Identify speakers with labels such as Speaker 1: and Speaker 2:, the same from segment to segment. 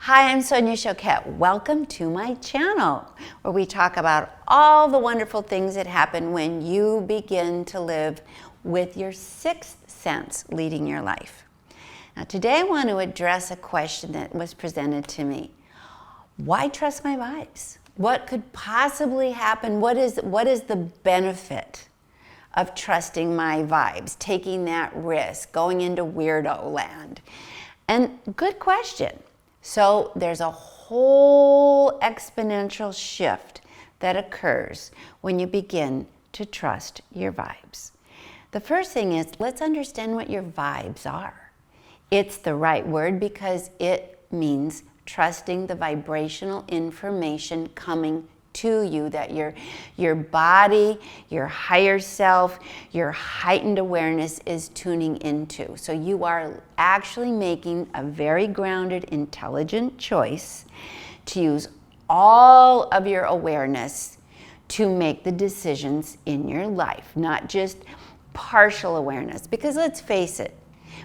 Speaker 1: Hi, I'm Sonia Choquette. Welcome to my channel where we talk about all the wonderful things that happen when you begin to live with your sixth sense leading your life. Now today I want to address a question that was presented to me. Why trust my vibes? What could possibly happen? What is the benefit of trusting my vibes, taking that risk, going into weirdo land? And good question. So there's a whole exponential shift that occurs when you begin to trust your vibes. The first thing is, let's understand what your vibes are. It's the right word because it means trusting the vibrational information coming to you that your body, your higher self, your heightened awareness is tuning into. So you are actually making a very grounded, intelligent choice to use all of your awareness to make the decisions in your life, not just partial awareness. Because let's face it,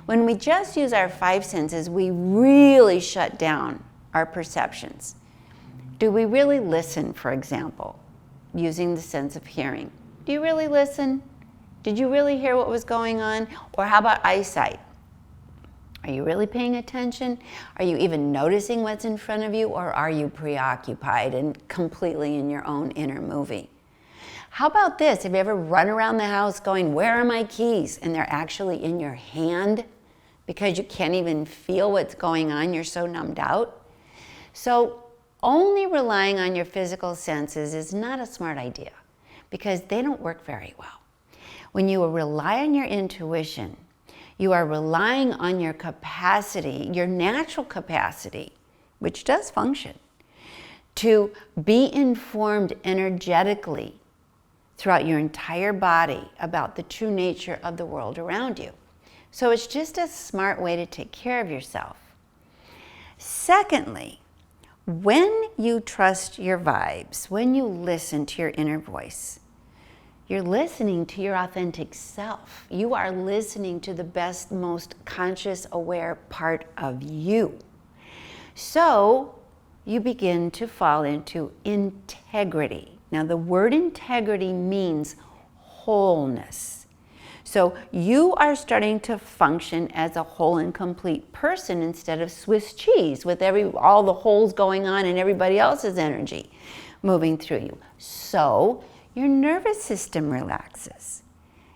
Speaker 1: when we just use our five senses, we really shut down our perceptions. Do we really listen, for example, using the sense of hearing? Do you really listen? Did you really hear what was going on? Or how about eyesight? Are you really paying attention? Are you even noticing what's in front of you? Or are you preoccupied and completely in your own inner movie? How about this? Have you ever run around the house going, where are my keys? And they're actually in your hand because you can't even feel what's going on. You're so numbed out. So only relying on your physical senses is not a smart idea because they don't work very well. When you rely on your intuition, you are relying on your capacity, your natural capacity, which does function, to be informed energetically throughout your entire body about the true nature of the world around you. So it's just a smart way to take care of yourself. Secondly, when you trust your vibes, when you listen to your inner voice, you're listening to your authentic self. You are listening to the best, most conscious, aware part of you. So you begin to fall into integrity. Now, the word integrity means wholeness. So you are starting to function as a whole and complete person instead of Swiss cheese with all the holes going on and everybody else's energy moving through you. So your nervous system relaxes.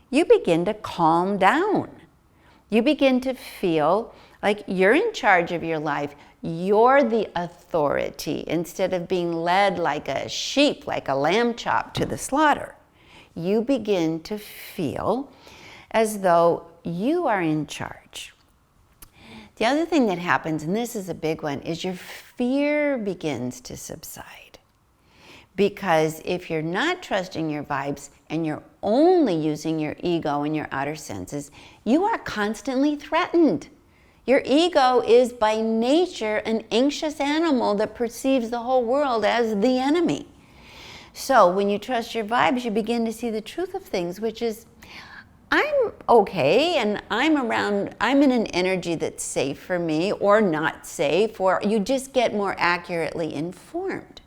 Speaker 1: You begin to calm down. You begin to feel like you're in charge of your life. You're the authority instead of being led like a sheep, like a lamb chopped to the slaughter. You begin to feel as though you are in charge. The other thing that happens, and this is a big one, is your fear begins to subside. Because if you're not trusting your vibes and you're only using your ego and your outer senses, you are constantly threatened. Your ego is by nature an anxious animal that perceives the whole world as the enemy. So when you trust your vibes, you begin to see the truth of things, which is, I'm okay and I'm in an energy that's safe for me or not safe, or you just get more accurately informed.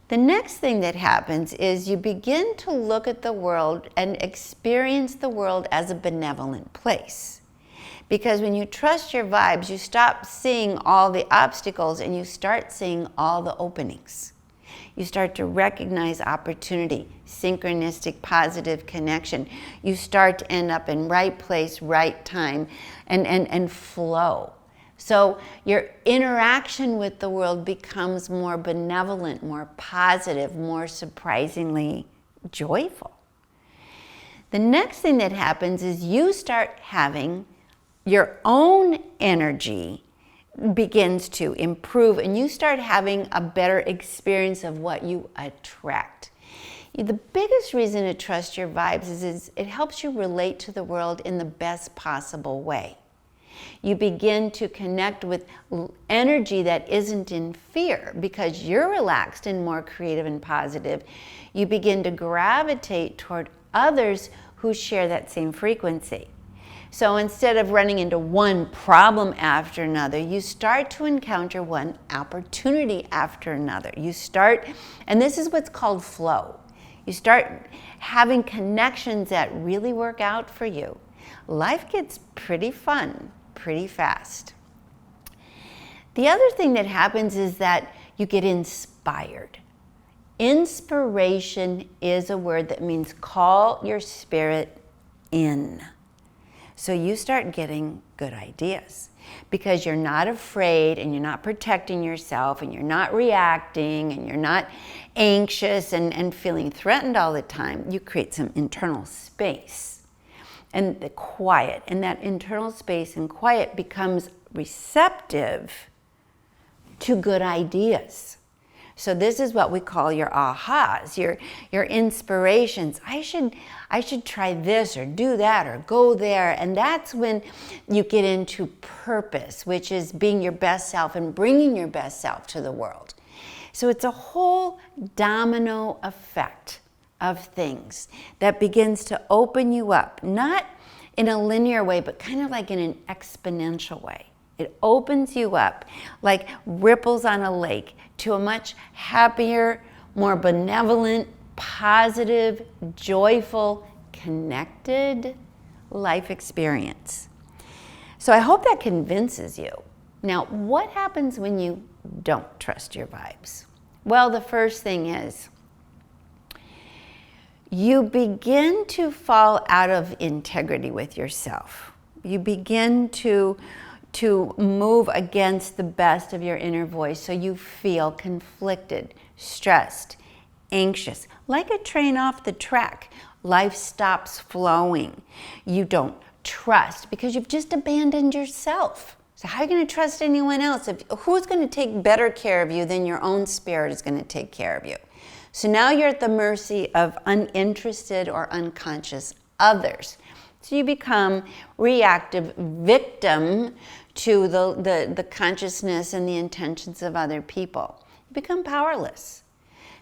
Speaker 1: The next thing that happens is you begin to look at the world and experience the world as a benevolent place. Because when you trust your vibes, you stop seeing all the obstacles and you start seeing all the openings. You start to recognize opportunity, synchronistic, positive connection. You start to end up in right place, right time, and flow. So your interaction with the world becomes more benevolent, more positive, more surprisingly joyful. The next thing that happens is you start having your own energy begins to improve and you start having a better experience of what you attract. The biggest reason to trust your vibes is it helps you relate to the world in the best possible way. You begin to connect with energy that isn't in fear because you're relaxed and more creative and positive. You begin to gravitate toward others who share that same frequency. So instead of running into one problem after another, you start to encounter one opportunity after another. You start, and this is what's called flow. You start having connections that really work out for you. Life gets pretty fun pretty fast. The other thing that happens is that you get inspired. Inspiration is a word that means call your spirit in. So you start getting good ideas because you're not afraid and you're not protecting yourself and you're not reacting and you're not anxious and feeling threatened all the time. You create some internal space and the quiet, and that internal space and quiet becomes receptive to good ideas. So this is what we call your ahas, your inspirations. I should try this or do that or go there. And that's when you get into purpose, which is being your best self and bringing your best self to the world. So it's a whole domino effect of things that begins to open you up, not in a linear way, but kind of like in an exponential way. It opens you up like ripples on a lake to a much happier, more benevolent, positive, joyful, connected life experience. So I hope that convinces you. Now, what happens when you don't trust your vibes? Well, the first thing is you begin to fall out of integrity with yourself. You begin to move against the best of your inner voice. So you feel conflicted, stressed, anxious, like a train off the track. Life stops flowing. You don't trust because you've just abandoned yourself. So how are you going to trust anyone else? Who's going to take better care of you than your own spirit is going to take care of you? So now you're at the mercy of uninterested or unconscious others. So you become reactive victim to the consciousness and the intentions of other people. You become powerless.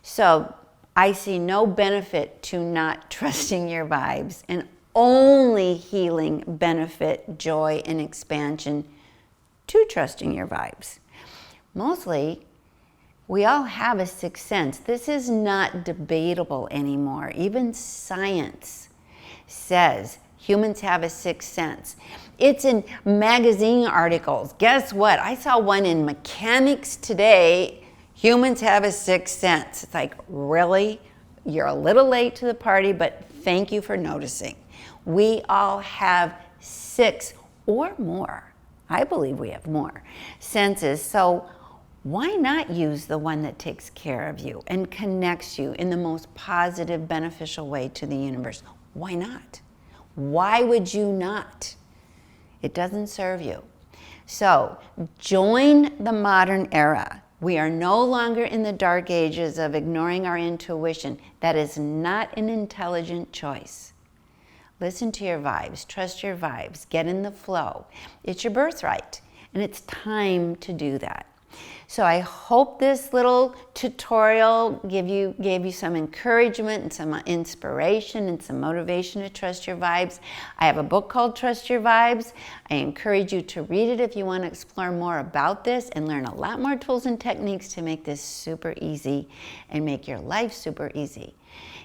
Speaker 1: So I see no benefit to not trusting your vibes, and only healing benefit, joy, and expansion to trusting your vibes. Mostly, we all have a sixth sense. This is not debatable anymore. Even science says humans have a sixth sense. It's in magazine articles. Guess what? I saw one in Mechanics Today. Humans have a sixth sense. It's like, really? You're a little late to the party, but thank you for noticing. We all have 6 or more. I believe we have more senses. So why not use the one that takes care of you and connects you in the most positive, beneficial way to the universe? Why not? Why would you not? It doesn't serve you. So join the modern era. We are no longer in the dark ages of ignoring our intuition. That is not an intelligent choice. Listen to your vibes, trust your vibes, get in the flow. It's your birthright, and it's time to do that. So I hope this little tutorial gave you some encouragement and some inspiration and some motivation to trust your vibes. I have a book called Trust Your Vibes. I encourage you to read it if you want to explore more about this and learn a lot more tools and techniques to make this super easy and make your life super easy.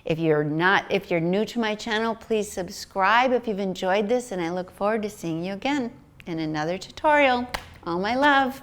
Speaker 1: If you're new to my channel, please subscribe if you've enjoyed this, and I look forward to seeing you again in another tutorial. All my love.